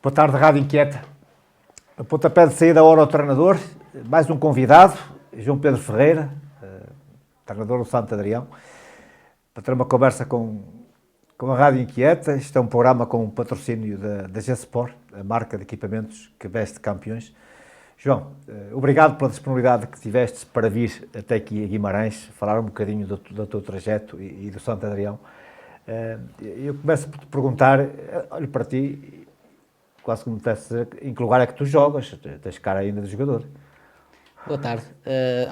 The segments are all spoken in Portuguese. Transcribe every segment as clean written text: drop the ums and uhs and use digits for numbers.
Boa tarde, Rádio Inquieta. A pontapé de saída hora ao treinador, mais um convidado, João Pedro Ferreira, treinador do Santo Adrião, para ter uma conversa com a Rádio Inquieta. Isto é um programa com o patrocínio da G-Sport, a marca de equipamentos que veste campeões. João, obrigado pela disponibilidade que tiveste para vir até aqui a Guimarães, falar um bocadinho do teu trajeto e do Santo Adrião. Eu começo por te perguntar, olho para ti, quase como te dizer, em que lugar é que tu jogas? Tens cara ainda de jogador. Boa tarde.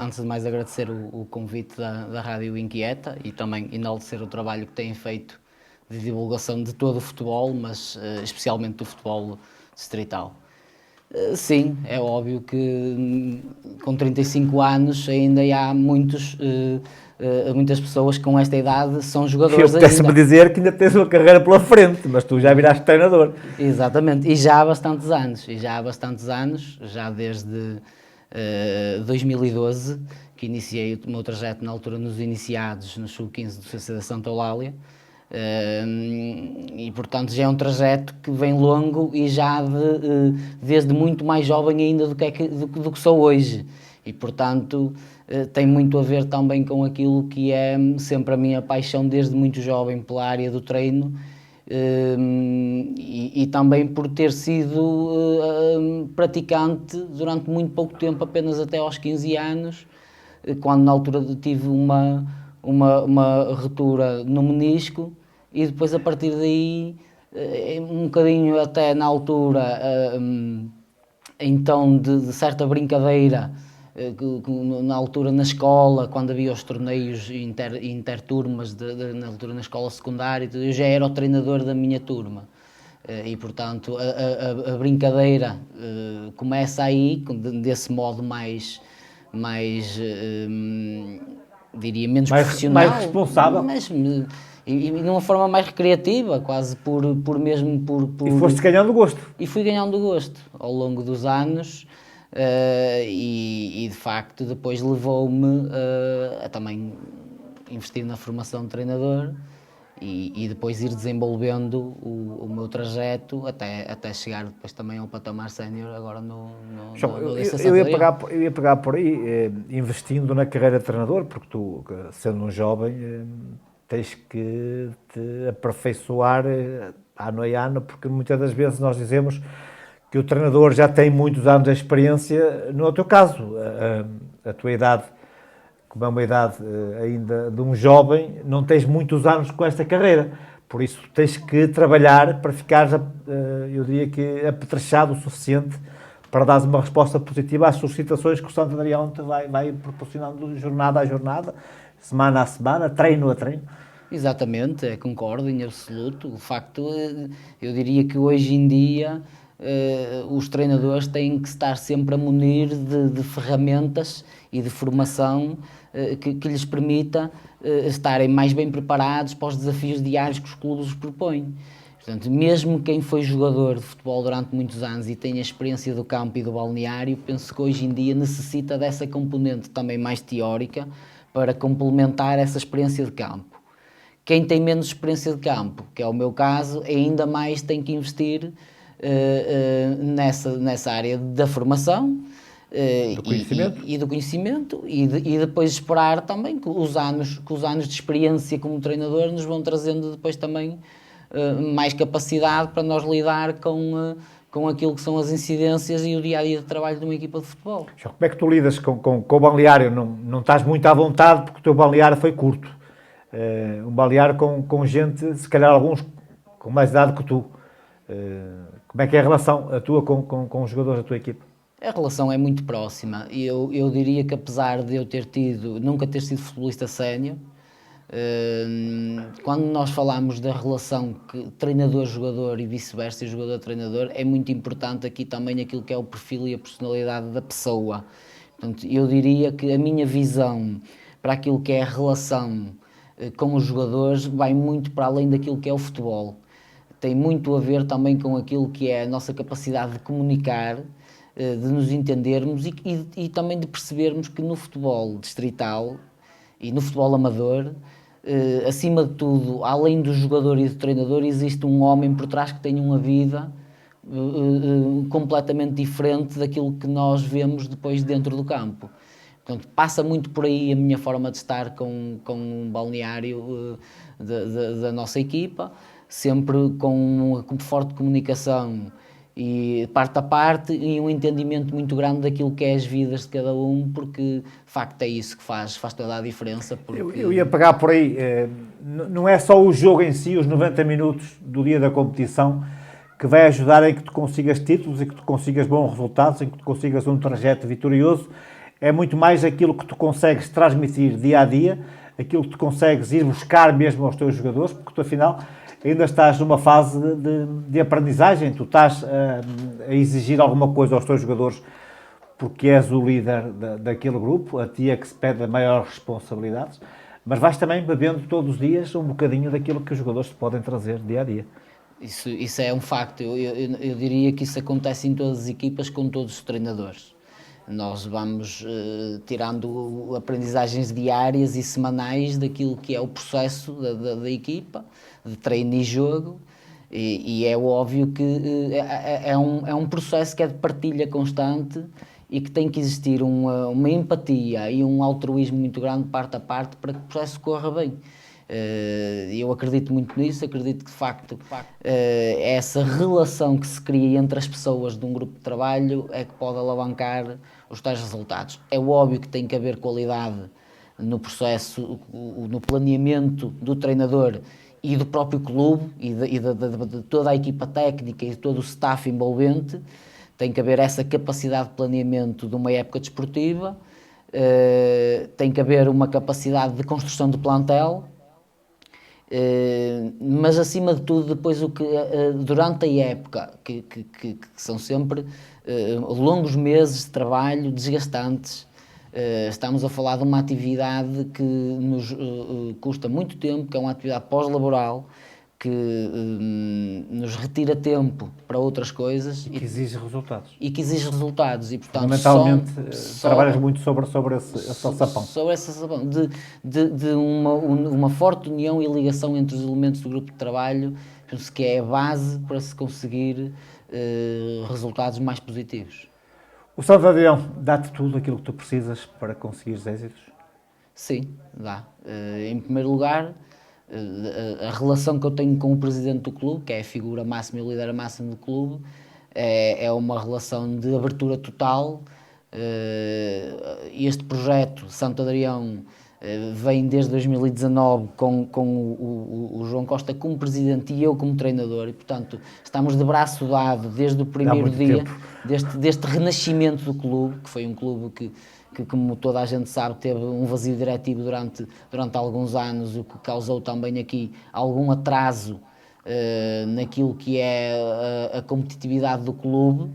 Antes de mais agradecer o convite da Rádio Inquieta e também enaltecer o trabalho que têm feito de divulgação de todo o futebol, mas especialmente do futebol distrital. Sim, é óbvio que com 35 anos ainda há muitas pessoas com esta idade são jogadores ainda. Apetece-me dizer que ainda tens uma carreira pela frente, mas tu já viraste treinador. Exatamente, e já há bastantes anos, já desde 2012, que iniciei o meu trajeto na altura nos iniciados, no Sub-15 do CC da Santa Eulália. E portanto já é um trajeto que vem longo e já desde muito mais jovem ainda do que sou hoje, e portanto tem muito a ver também com aquilo que é sempre a minha paixão desde muito jovem pela área do treino, e também por ter sido praticante durante muito pouco tempo, apenas até aos 15 anos, quando na altura tive uma ruptura no menisco, e depois a partir daí, um bocadinho até na altura, então de certa brincadeira, na altura na escola, quando havia os torneios interturmas, na altura na escola secundária, eu já era o treinador da minha turma. E portanto a brincadeira começa aí, desse modo mais diria menos profissional, mais responsável, mas e de uma forma mais recreativa, quase por mesmo. E foste ganhando gosto. E fui ganhando gosto ao longo dos anos, e de facto depois levou-me a também investir na formação de treinador e depois ir desenvolvendo o meu trajeto até chegar depois também ao patamar sénior, agora no eu ia pegar por aí, investindo na carreira de treinador, porque tu, sendo um jovem, tens que te aperfeiçoar ano a ano, porque muitas das vezes nós dizemos que o treinador já tem muitos anos de experiência. No teu caso, a tua idade, como é uma idade ainda de um jovem, não tens muitos anos com esta carreira, por isso tens que trabalhar para ficares, eu diria que apetrechado o suficiente para dares uma resposta positiva às solicitações que o Santo Adrião te vai proporcionando jornada a jornada, semana a semana, treino a treino. Exatamente, concordo em absoluto. De facto, eu diria que hoje em dia os treinadores têm que estar sempre a munir de ferramentas e de formação que lhes permita estarem mais bem preparados para os desafios diários que os clubes os propõem. Portanto, mesmo quem foi jogador de futebol durante muitos anos e tem a experiência do campo e do balneário, penso que hoje em dia necessita dessa componente também mais teórica para complementar essa experiência de campo. Quem tem menos experiência de campo, que é o meu caso, ainda mais tem que investir nessa área da formação do conhecimento. E do conhecimento, e depois esperar também que os anos de experiência como treinador nos vão trazendo depois também mais capacidade para nós lidar com aquilo que são as incidências e o dia-a-dia de trabalho de uma equipa de futebol. Como é que tu lidas com o balneário? Não estás muito à vontade porque o teu balneário foi curto. Um balneário com gente, se calhar alguns com mais idade que tu. Como é que é a relação a tua com os jogadores da tua equipa? A relação é muito próxima. Eu diria que apesar de eu nunca ter sido futebolista sénior, quando nós falamos da relação treinador-jogador e vice-versa, jogador-treinador, é muito importante aqui também aquilo que é o perfil e a personalidade da pessoa. Portanto, eu diria que a minha visão para aquilo que é a relação com os jogadores vai muito para além daquilo que é o futebol. Tem muito a ver também com aquilo que é a nossa capacidade de comunicar, de nos entendermos e também de percebermos que no futebol distrital e no futebol amador, acima de tudo, além do jogador e do treinador, existe um homem por trás que tem uma vida completamente diferente daquilo que nós vemos depois dentro do campo. Portanto, passa muito por aí a minha forma de estar com o balneário da nossa equipa, sempre com uma forte comunicação e parte a parte e um entendimento muito grande daquilo que é as vidas de cada um, porque de facto é isso que faz toda a diferença. Porque... Eu ia pegar por aí, não é só o jogo em si, os 90 minutos do dia da competição, que vai ajudar em que tu consigas títulos, em que tu consigas bons resultados, em que tu consigas um trajeto vitorioso. É muito mais aquilo que tu consegues transmitir dia a dia, aquilo que tu consegues ir buscar mesmo aos teus jogadores, porque tu afinal ainda estás numa fase de aprendizagem, tu estás a exigir alguma coisa aos teus jogadores porque és o líder daquele grupo, a ti é que se pede maiores responsabilidades, mas vais também bebendo todos os dias um bocadinho daquilo que os jogadores te podem trazer dia a dia. Isso é um facto, eu diria que isso acontece em todas as equipas com todos os treinadores. Nós vamos tirando aprendizagens diárias e semanais daquilo que é o processo da equipa, de treino e jogo, e é óbvio que é um processo que é de partilha constante e que tem que existir uma empatia e um altruísmo muito grande parte a parte para que o processo corra bem. Eu acredito muito nisso, acredito que de facto essa relação que se cria entre as pessoas de um grupo de trabalho é que pode alavancar os tais resultados. É óbvio que tem que haver qualidade no processo, no planeamento do treinador e do próprio clube e de toda a equipa técnica e de todo o staff envolvente. Tem que haver essa capacidade de planeamento de uma época desportiva, tem que haver uma capacidade de construção de plantel, mas acima de tudo depois durante a época que são sempre longos meses de trabalho desgastantes, estamos a falar de uma atividade que nos custa muito tempo, que é uma atividade pós-laboral que nos retira tempo para outras coisas e que exige resultados e portanto fundamentalmente trabalhas muito sobre esse sapão, sobre esse sapão de uma forte união e ligação entre os elementos do grupo de trabalho, penso que é a base para se conseguir resultados mais positivos. O Santo Adrião dá-te tudo aquilo que tu precisas para conseguires êxitos? Sim, dá. Em primeiro lugar, a relação que eu tenho com o presidente do clube, que é a figura máxima e o líder máximo do clube, é uma relação de abertura total. Este projeto, Santo Adrião, vem desde 2019 com o João Costa como presidente e eu como treinador, e portanto estamos de braço dado desde o primeiro dia deste renascimento do clube, que foi um clube que como toda a gente sabe teve um vazio diretivo durante alguns anos, o que causou também aqui algum atraso naquilo que é a competitividade do clube,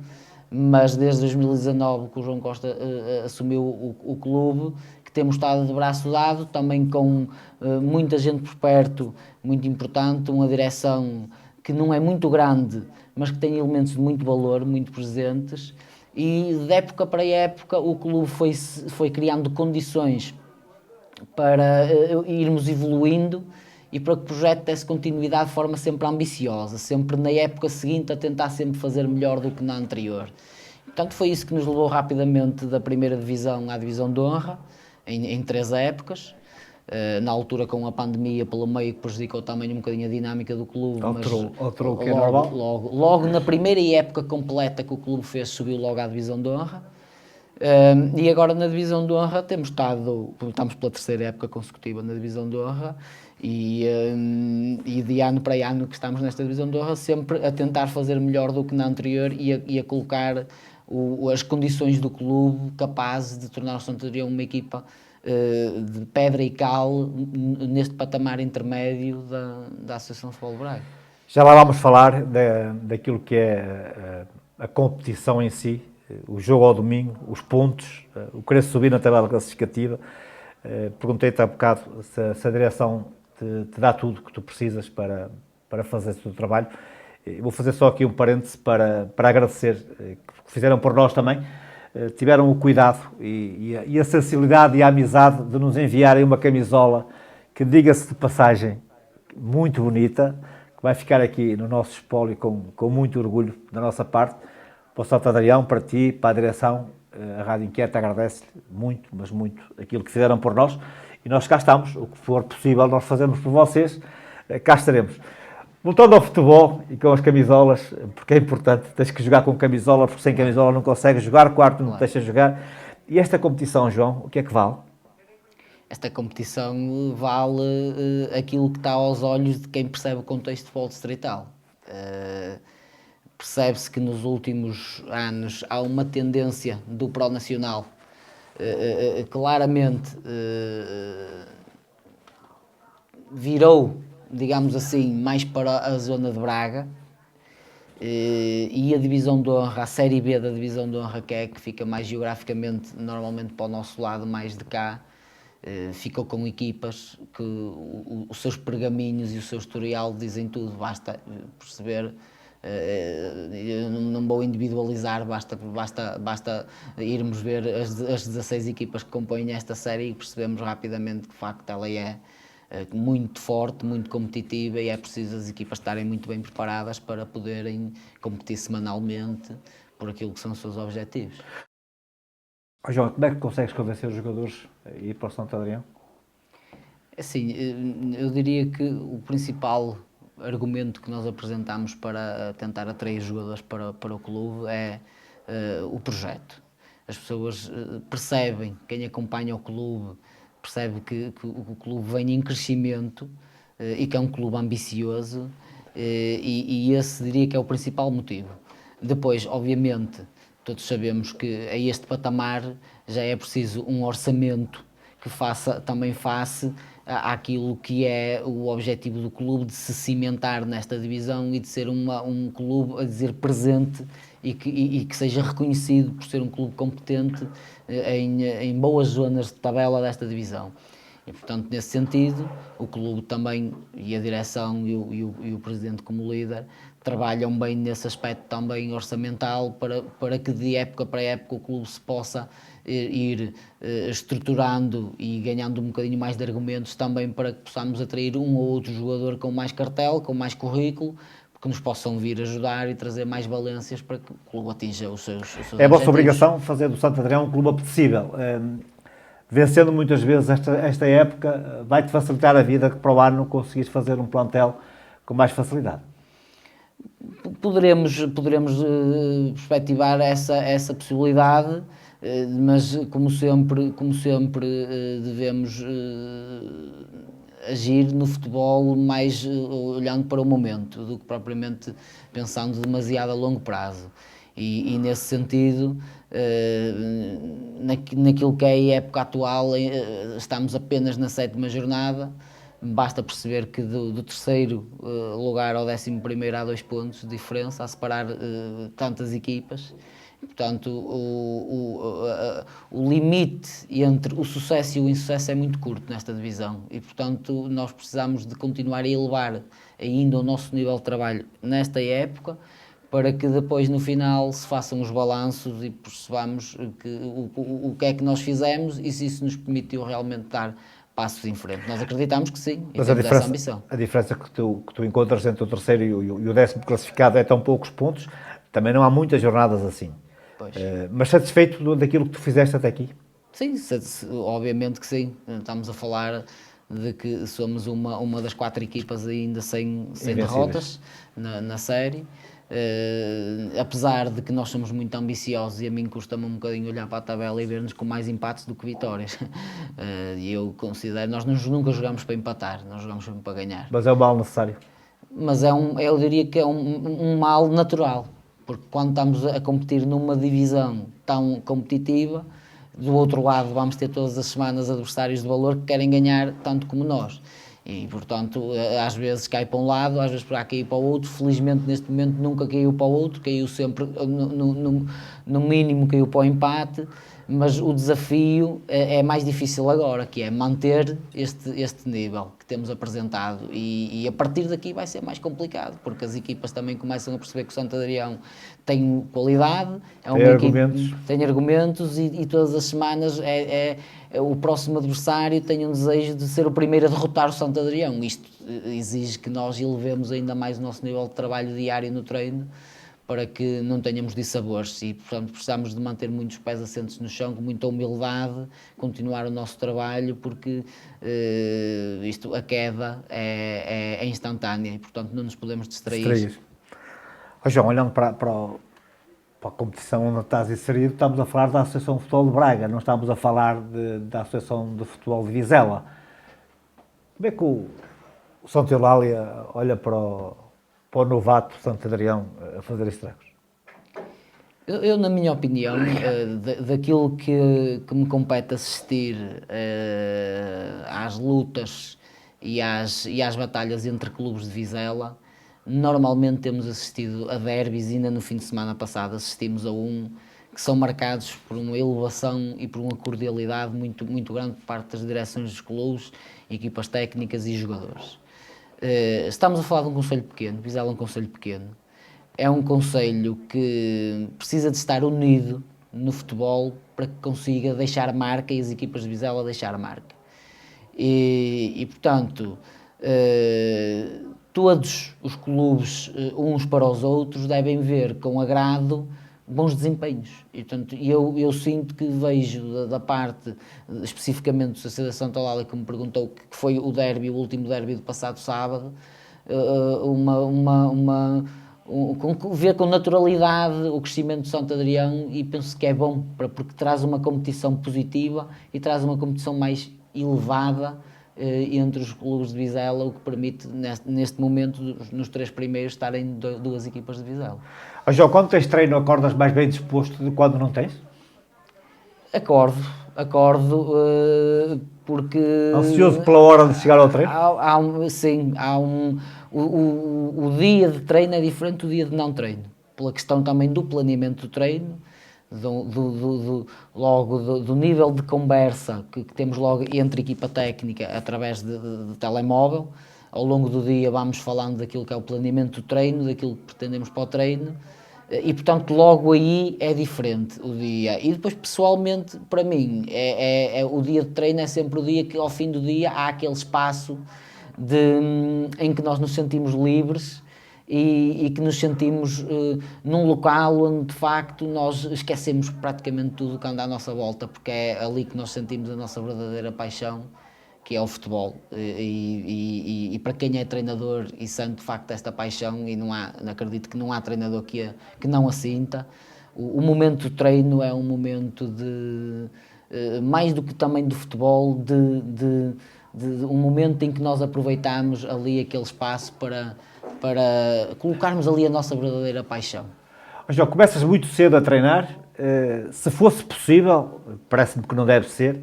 mas desde 2019 que o João Costa assumiu o clube, que temos estado de braço dado, também com muita gente por perto, muito importante, uma direção que não é muito grande, mas que tem elementos de muito valor, muito presentes, e de época para época o clube foi criando condições para irmos evoluindo e para que o projeto desse continuidade de forma sempre ambiciosa, sempre na época seguinte a tentar sempre fazer melhor do que na anterior. Portanto, foi isso que nos levou rapidamente da primeira divisão à divisão de honra, em 3 épocas. Na altura com a pandemia pelo meio, que prejudicou também um bocadinho a dinâmica do clube. Alterou o que é normal. Logo na primeira época completa que o clube fez, subiu logo à divisão de honra. E agora na divisão de honra estamos pela 3ª época consecutiva na divisão de honra e de ano para ano que estamos nesta divisão de honra, sempre a tentar fazer melhor do que na anterior e a colocar as condições do clube capazes de tornar o Santo Adrião uma equipa de pedra e cal neste patamar intermédio da Associação de Futebol de Braga. Já lá vamos falar daquilo que é a competição em si, o jogo ao domingo, os pontos, o querer subir na tabela classificativa. Perguntei-te há bocado se a direção te dá tudo que tu precisas para fazer o teu trabalho. Vou fazer só aqui um parêntese para agradecer, que fizeram por nós também, tiveram o cuidado e a sensibilidade e a amizade de nos enviarem uma camisola que, diga-se de passagem, muito bonita, que vai ficar aqui no nosso espólio com muito orgulho da nossa parte. Para o Santo Adrião, para ti, para a direção, a Rádio Inquieta agradece-lhe muito, mas muito, aquilo que fizeram por nós. E nós cá estamos, o que for possível nós fazemos por vocês, cá estaremos. Voltando ao futebol e com as camisolas, porque é importante, tens que jogar com camisola, porque sem camisola não consegues jogar, quarto não te deixa jogar. E esta competição, João, o que é que vale? Esta competição vale aquilo que está aos olhos de quem percebe o contexto de futebol distrital. Percebe-se que nos últimos anos há uma tendência do Pro Nacional claramente virou, digamos assim, mais para a zona de Braga, e a Divisão de Honra, a Série B da Divisão de Honra, que fica mais geograficamente, normalmente para o nosso lado, mais de cá, ficou com equipas que os seus pergaminhos e o seu historial dizem tudo, basta perceber. Eu não vou individualizar, basta irmos ver as 16 equipas que compõem esta série e percebemos rapidamente que de facto ela é muito forte, muito competitiva, e é preciso as equipas estarem muito bem preparadas para poderem competir semanalmente por aquilo que são os seus objetivos. João, como é que consegues convencer os jogadores a ir para o Santo Adrião? Assim, eu diria que o principal argumento que nós apresentamos para tentar atrair jogadores para o clube é o projeto. As pessoas percebem, quem acompanha o clube, percebe que o clube vem em crescimento e que é um clube ambicioso, e esse diria que é o principal motivo. Depois, obviamente, todos sabemos que a este patamar já é preciso um orçamento que faça também face àquilo que é o objetivo do clube de se cimentar nesta divisão e de ser um clube, a dizer, presente e que seja reconhecido por ser um clube competente em boas zonas de tabela desta divisão. E, portanto, nesse sentido, o clube também, e a direção e o presidente como líder, trabalham bem nesse aspecto também orçamental para que de época para época o clube se possa ir estruturando e ganhando um bocadinho mais de argumentos também para que possamos atrair um ou outro jogador com mais cartel, com mais currículo, que nos possam vir ajudar e trazer mais valências para que o clube atinja os seus objetivos. É a vossa obrigação fazer do Santo Adrião um clube apetecível. Vencendo muitas vezes esta época, vai-te facilitar a vida que para o ano conseguires fazer um plantel com mais facilidade. Poderemos perspectivar essa possibilidade, mas como sempre devemos agir no futebol mais olhando para o momento do que propriamente pensando demasiado a longo prazo. E nesse sentido, naquilo que é a época atual, estamos apenas na 7ª jornada. Basta perceber que do terceiro lugar ao 11º há 2 pontos de diferença, a separar tantas equipas. Portanto, o limite entre o sucesso e o insucesso é muito curto nesta divisão e, portanto, nós precisamos de continuar a elevar ainda o nosso nível de trabalho nesta época, para que depois no final se façam os balanços e percebamos o que é que nós fizemos e se isso nos permitiu realmente dar passos em frente. Nós acreditamos que sim, e temos essa ambição. A diferença que tu encontras entre o terceiro e o 10º classificado é tão poucos pontos, também não há muitas jornadas assim. Mas satisfeito daquilo que tu fizeste até aqui? Sim, obviamente que sim. Estamos a falar de que somos uma das 4 equipas ainda sem derrotas na série. Apesar de que nós somos muito ambiciosos e a mim custa-me um bocadinho olhar para a tabela e ver-nos com mais empates do que vitórias. E eu considero, nós nunca jogamos para empatar, nós jogamos sempre para ganhar. Mas é o mal necessário? Mas eu diria que é um mal natural, porque quando estamos a competir numa divisão tão competitiva, do outro lado vamos ter todas as semanas adversários de valor que querem ganhar tanto como nós. E, portanto, às vezes cai para um lado, às vezes para cair para o outro. Felizmente, neste momento, nunca caiu para o outro, caiu sempre, no mínimo, caiu para o empate. mas o desafio é mais difícil agora, que é manter este nível que temos apresentado e a partir daqui vai ser mais complicado, porque as equipas também começam a perceber que o Santo Adrião tem qualidade, tem argumentos e todas as semanas o próximo adversário tem um desejo de ser o primeiro a derrotar o Santo Adrião. Isto exige que nós elevemos ainda mais o nosso nível de trabalho diário no treino, para que não tenhamos dissabores e, portanto, precisamos de manter muitos pés assentes no chão, com muita humildade, continuar o nosso trabalho, porque a queda é instantânea e, portanto, não nos podemos distrair. João, olhando para a competição onde estás inserido, estamos a falar da Associação de Futebol de Braga, não estamos a falar da Associação de Futebol de Vizela. Como é que o Santa Eulália olha para o novato Santo Adrião a fazer estragos? Eu, na minha opinião, daquilo que me compete assistir às lutas e às batalhas entre clubes de Vizela, normalmente temos assistido a derbys, ainda no fim de semana passado assistimos a que são marcados por uma elevação e por uma cordialidade muito, muito grande por parte das direções dos clubes, equipas técnicas e jogadores. Estamos a falar de um concelho pequeno, Vizela é um concelho pequeno. É um concelho que precisa de estar unido no futebol para que consiga deixar marca e as equipas de Vizela deixar marca. Portanto, todos os clubes, uns para os outros, devem ver com agrado bons desempenhos. E, portanto, eu sinto que vejo da parte, especificamente do Sociedade de Santa Eulália, que me perguntou, que foi o último derby do passado sábado, ver com naturalidade o crescimento de Santo Adrião, e penso que é bom, porque traz uma competição positiva e traz uma competição mais elevada entre os clubes de Vizela, o que permite, neste momento, nos 3 primeiros, estarem 2 equipas de Vizela. João, quando tens treino, acordas mais bem disposto do que quando não tens? Acordo, porque... Ansioso pela hora de chegar ao treino? Sim, o dia de treino é diferente do dia de não treino, pela questão também do planeamento do treino, do nível de conversa que temos logo entre equipa técnica através de telemóvel. Ao longo do dia vamos falando daquilo que é o planeamento do treino, daquilo que pretendemos para o treino, e portanto logo aí é diferente o dia. E depois, pessoalmente, para mim, o dia de treino é sempre o dia que ao fim do dia há aquele espaço em que nós nos sentimos livres e que nos sentimos num local onde de facto nós esquecemos praticamente tudo o que anda à nossa volta, porque é ali que nós sentimos a nossa verdadeira paixão, que é o futebol. E para quem é treinador e sente de facto esta paixão, e acredito que não há treinador que não a sinta, o momento do treino é um momento de mais do que também do futebol, de um momento em que nós aproveitamos ali aquele espaço para colocarmos ali a nossa verdadeira paixão. João, começas muito cedo a treinar. Se fosse possível, parece-me que não deve ser,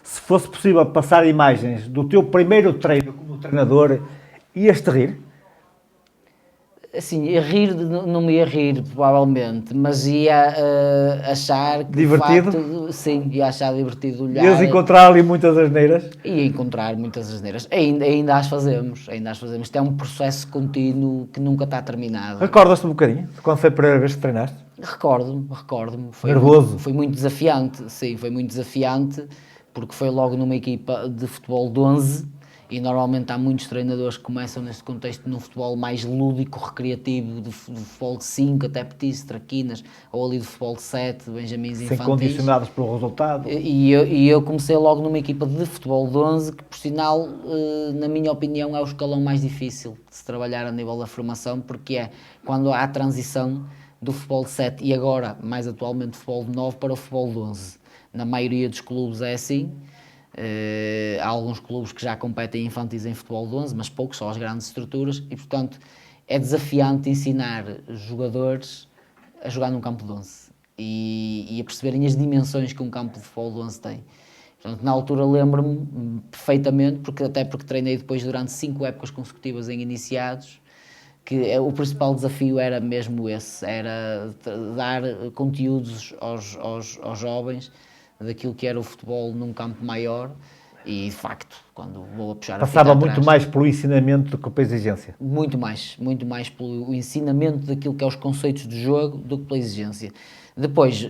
se fosse possível passar imagens do teu primeiro treino como treinador, ias-te rir? Assim, não me ia rir, provavelmente, mas ia achar que, divertido? De facto, sim, ia achar divertido olhar. Ias encontrar ali muitas asneiras? Ia encontrar muitas asneiras. Ainda as fazemos. Isto é um processo contínuo que nunca está terminado. Recordas-te um bocadinho de quando foi a primeira vez que treinaste? Recordo-me. Nervoso? Foi muito desafiante, sim, foi muito desafiante, porque foi logo numa equipa de futebol de 11, e normalmente há muitos treinadores que começam neste contexto num futebol mais lúdico, recreativo, de futebol de 5 até petis, traquinas, ou ali de futebol de 7, benjamins infantis. Sem condicionados pelo resultado. E eu comecei logo numa equipa de futebol de 11, que por sinal, na minha opinião, é o escalão mais difícil de se trabalhar a nível da formação, porque é quando há a transição do futebol de 7 e agora, mais atualmente, futebol de 9 para o futebol de 11. Na maioria dos clubes é assim. Há alguns clubes que já competem infantis em futebol de 11, mas poucos, só as grandes estruturas, e portanto é desafiante ensinar jogadores a jogar num campo de 11 e a perceberem as dimensões que um campo de futebol de 11 tem. Portanto, na altura lembro-me perfeitamente, porque treinei depois durante 5 épocas consecutivas em iniciados, que o principal desafio era mesmo esse, era dar conteúdos aos jovens daquilo que era o futebol num campo maior. E, de facto, quando vou a puxar Passava a muito atrás, mais pelo ensinamento do que pela exigência. muito mais pelo ensinamento daquilo que é os conceitos de jogo do que pela exigência. Depois,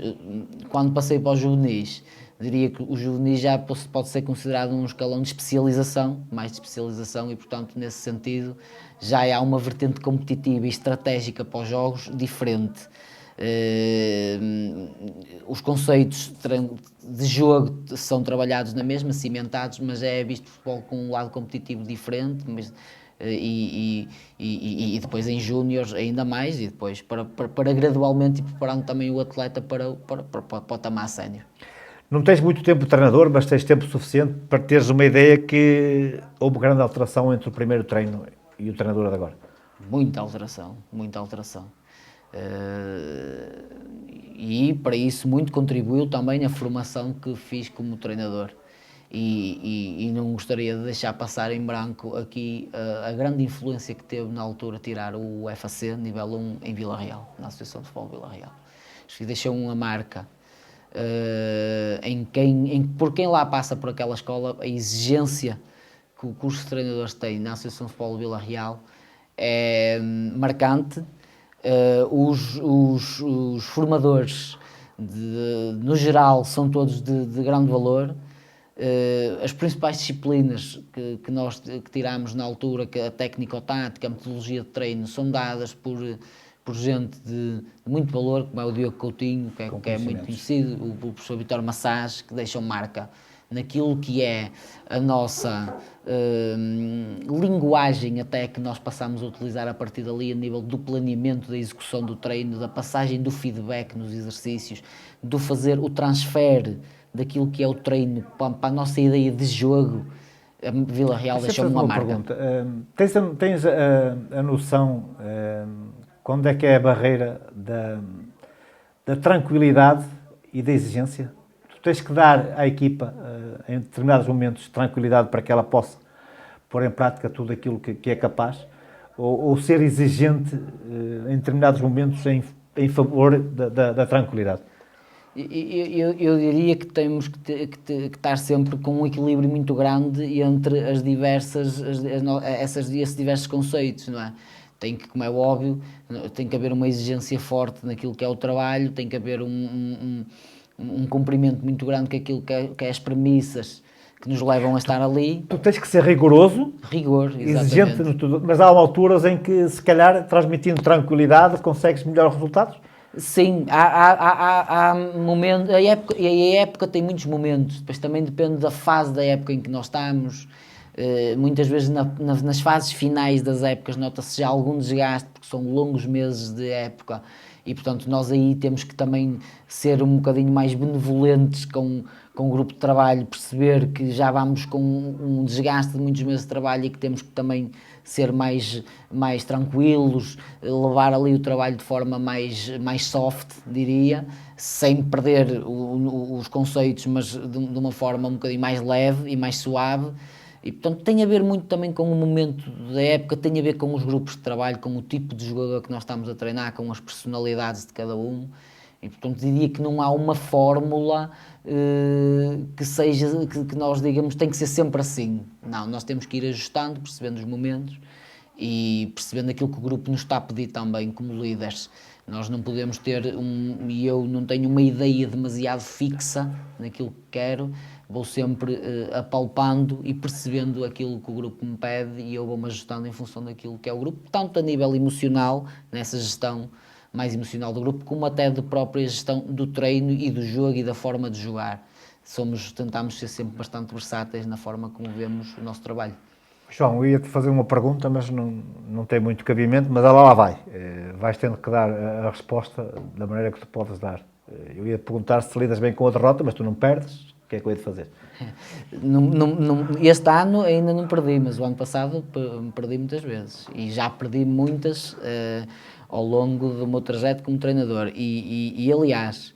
quando passei para os juvenis, diria que o juvenis já pode ser considerado um escalão de especialização, mais de especialização, e, portanto, nesse sentido, já há uma vertente competitiva e estratégica para os jogos diferente. Os conceitos de jogo são trabalhados na mesma, cimentados, mas é visto o futebol com um lado competitivo diferente, mas, e depois em júniores ainda mais, e depois para gradualmente ir preparando também o atleta para o patamar sénior. Não tens muito tempo de treinador, mas tens tempo suficiente para teres uma ideia que houve grande alteração entre o primeiro treino e o treinador de agora. Muita alteração. E para isso muito contribuiu também a formação que fiz como treinador. E não gostaria de deixar passar em branco aqui a grande influência que teve na altura tirar o FAC nível 1 em Vila Real, na Associação de Futebol Vila Real. Acho que deixou uma marca por quem lá passa por aquela escola, a exigência que o curso de treinadores tem na Associação de Futebol Vila Real é marcante. Os formadores, no geral, são todos de grande valor. As principais disciplinas que tiramos na altura, que a técnico-tática, a metodologia de treino, são dadas por gente de muito valor, como é o Diogo Coutinho, que é muito conhecido, o professor Vitor Massage, que deixam marca naquilo que é a nossa linguagem até que nós passamos a utilizar a partir dali a nível do planeamento da execução do treino, da passagem do feedback nos exercícios, do fazer o transfer daquilo que é o treino para a nossa ideia de jogo. A Vila Real deixou-me uma marca. Pergunta. Tens a noção quando é que é a barreira da tranquilidade e da exigência? Tens que dar à equipa, em determinados momentos, tranquilidade para que ela possa pôr em prática tudo aquilo que é capaz, ou ser exigente em determinados momentos em favor da tranquilidade? Eu diria que temos que estar sempre com um equilíbrio muito grande entre esses diversos conceitos, não é? Tem que, como é óbvio, tem que haver uma exigência forte naquilo que é o trabalho, tem que haver um cumprimento muito grande com aquilo que é as premissas que nos levam a estar ali. Tu tens que ser rigoroso, exigente, mas há alturas em que, se calhar, transmitindo tranquilidade, consegues melhores resultados? Sim, há momentos, a época tem muitos momentos, depois também depende da fase da época em que nós estamos. Muitas vezes nas fases finais das épocas nota-se já algum desgaste, porque são longos meses de época, e portanto nós aí temos que também ser um bocadinho mais benevolentes com o grupo de trabalho, perceber que já vamos com um desgaste de muitos meses de trabalho e que temos que também ser mais tranquilos, levar ali o trabalho de forma mais soft, diria, sem perder os conceitos, mas de uma forma um bocadinho mais leve e mais suave. E, portanto, tem a ver muito também com o momento da época, tem a ver com os grupos de trabalho, com o tipo de jogador que nós estamos a treinar, com as personalidades de cada um. E, portanto, diria que não há uma fórmula que nós digamos tem que ser sempre assim. Não, nós temos que ir ajustando, percebendo os momentos e percebendo aquilo que o grupo nos está a pedir também como líderes. Nós não podemos ter e eu não tenho uma ideia demasiado fixa naquilo que quero, vou sempre apalpando e percebendo aquilo que o grupo me pede e eu vou-me ajustando em função daquilo que é o grupo, tanto a nível emocional, nessa gestão mais emocional do grupo, como até da própria gestão do treino e do jogo e da forma de jogar. Tentamos ser sempre bastante versáteis na forma como vemos o nosso trabalho. João, eu ia-te fazer uma pergunta, mas não tem muito cabimento, mas ela lá vai. Vais tendo que dar a resposta da maneira que tu podes dar. Eu ia-te perguntar se lidas bem com a derrota, mas tu não perdes. O que é que eu ia-te fazer? Este ano ainda não perdi, mas o ano passado perdi muitas vezes. E já perdi muitas ao longo do meu trajeto como treinador. E aliás,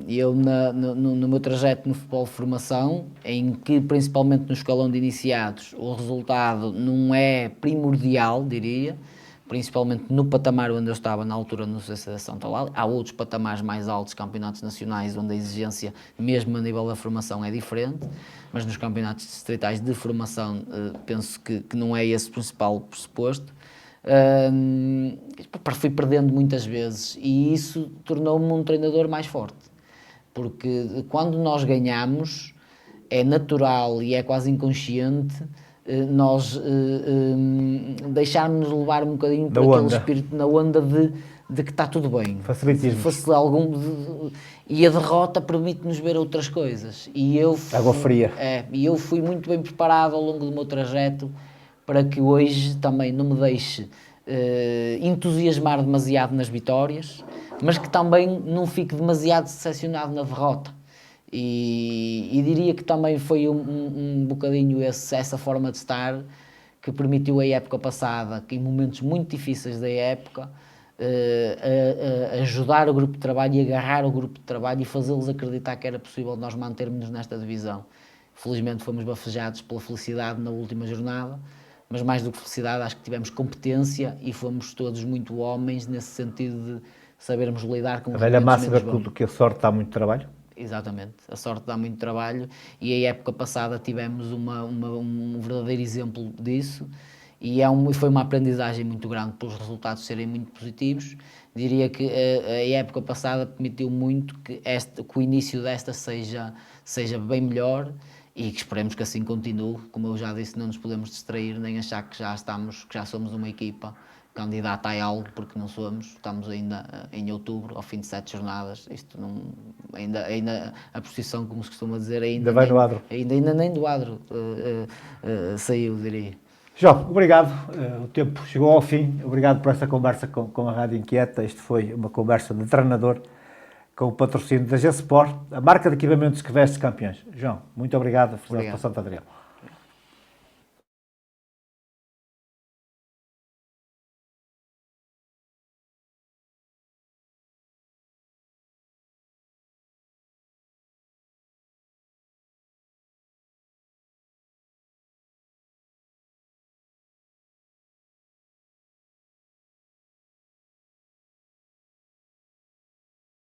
eu no meu trajeto no futebol de formação, em que principalmente no escalão de iniciados o resultado não é primordial, diria, principalmente no patamar onde eu estava na altura no CC da São Paulo. Há outros patamares mais altos, campeonatos nacionais, onde a exigência, mesmo a nível da formação, é diferente, mas nos campeonatos distritais de formação, penso que não é esse o principal pressuposto. Fui perdendo muitas vezes e isso tornou-me um treinador mais forte, porque quando nós ganhamos, é natural e é quase inconsciente nós deixarmos-nos levar um bocadinho por aquele espírito na onda de que está tudo bem. Facilitismo. Fosse e a derrota permite-nos ver outras coisas. Água fria. E eu fui muito bem preparado ao longo do meu trajeto para que hoje também não me deixe entusiasmar demasiado nas vitórias, mas que também não fique demasiado decepcionado na derrota. E diria que também foi um bocadinho essa forma de estar que permitiu a época passada, que em momentos muito difíceis da época, ajudar o grupo de trabalho e agarrar o grupo de trabalho e fazê-los acreditar que era possível nós mantermos-nos nesta divisão. Felizmente fomos bafejados pela felicidade na última jornada, mas mais do que felicidade, acho que tivemos competência e fomos todos muito homens nesse sentido de sabermos lidar com os momentos menos bons. A velha máxima que a sorte dá muito trabalho? Exatamente, a sorte dá muito trabalho e a época passada tivemos um verdadeiro exemplo disso e foi uma aprendizagem muito grande pelos resultados serem muito positivos. Diria que a época passada permitiu muito que o início desta seja bem melhor e que esperemos que assim continue. Como eu já disse, não nos podemos distrair nem achar que já somos uma equipa candidata a algo, porque não somos. Estamos ainda em outubro, ao fim de 7 jornadas. Isto não, ainda a posição, como se costuma dizer, ainda vai no adro. Ainda nem do adro saiu, diria. João, obrigado. O tempo chegou ao fim. Obrigado por esta conversa com a Rádio Inquieta. Isto foi uma conversa de treinador com o patrocínio da G-Sport, a marca de equipamentos que veste campeões. João, muito obrigado. Obrigado. Santo Adriano.